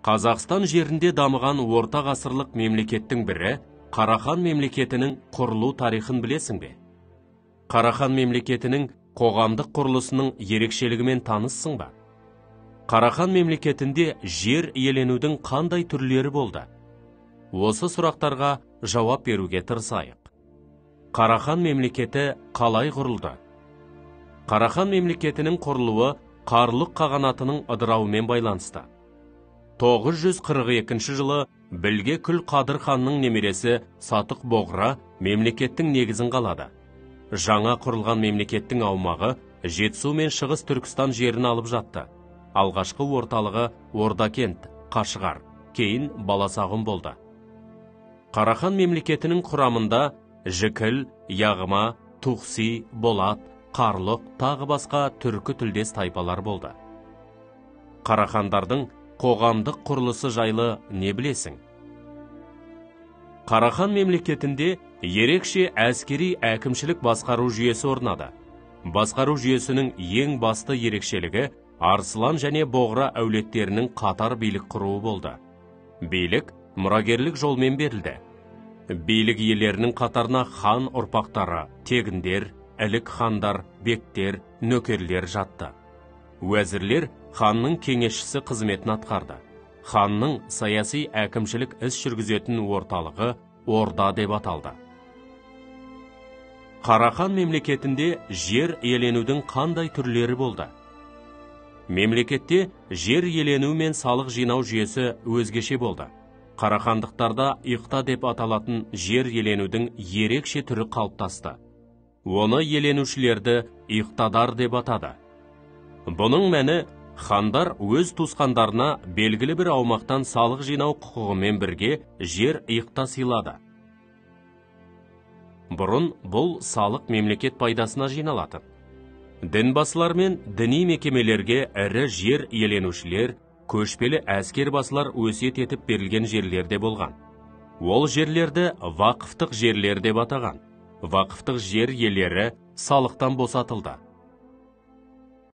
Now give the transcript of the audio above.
Қазақстан жерінде дамыған орта ғасырлық мемлекеттің бірі Қарахан мемлекетінің құрылу тарихын білесің бе? Қарахан мемлекетінің қоғамдық құрылысының ерекшелігімен таныссың ба? Қарахан мемлекетінде жер иеленудің қандай түрлері болды? Осы сұрақтарға жауап беруге тырысайық. Қарахан мемлекеті қалай құрылды? Қарахан мемлекетінің құрылуы Қарлұқ қағанатының ыдырауымен байланысты. 942 жылы Білге Күл Қадыр ханның немересі Сатық Боғра мемлекеттің негізін қалады. Жаңа құрылған мемлекеттің аумағы Жетісу мен Шығыс Түркістан жерін алып жатты. Алғашқы орталығы Ордакент, Қашғар, кейін Баласағұн болды. Қарахан мемлекетінің құрамында Жікіл, Яғма, Тұқси, Болат, Қарлұқ тағы басқа түркі тілдес тайпалар болды. Қарахандардың қоғамдық құрылысы жайлы не білесің? Қарахан мемлекетінде ерекше әскери әкімшілік басқару жүйесі орнады. Басқару жүйесінің ең басты ерекшелігі Арслан және Боғра әулеттерінің қатар билік құруы болды. Билік мұрагерлік жолмен берілді. Билік иелерінің қатарына хан ұрпақтары, тегіндер, ілік хандар, бектер, нөкерлер жатты. Уәзірлер ханның кеңесшісі қызметін атқарды. Ханның саяси әкімшілік іс жүргізетін орталығы Орда деп аталды. Қарахан мемлекетінде жер иеленудің қандай түрлері болды? Мемлекетте жер иелену мен салық жинау жүйесі өзгеше болды. Қарахандықтарда иқта деп аталатын жер иеленудің ерекше түрі қалыптасты. Оны иеленушілерді иқтадар деп атады. Бұның мәні хандар өз туысқандарына белгілі бір аумақтан салық жинау құқығымен бірге жер иқта сыйлады. Бұрын бұл салық мемлекет пайдасына жиналатын. Дінбасылар мен діни мекемелерге ірі жер иеленушілер, көшпелі әскер басылар өсиет етіп берілген жерлерде болған. Ол жерлерді вақыфтық жерлер деп атаған. Вақыфтық жер иелері салықтан босатылды.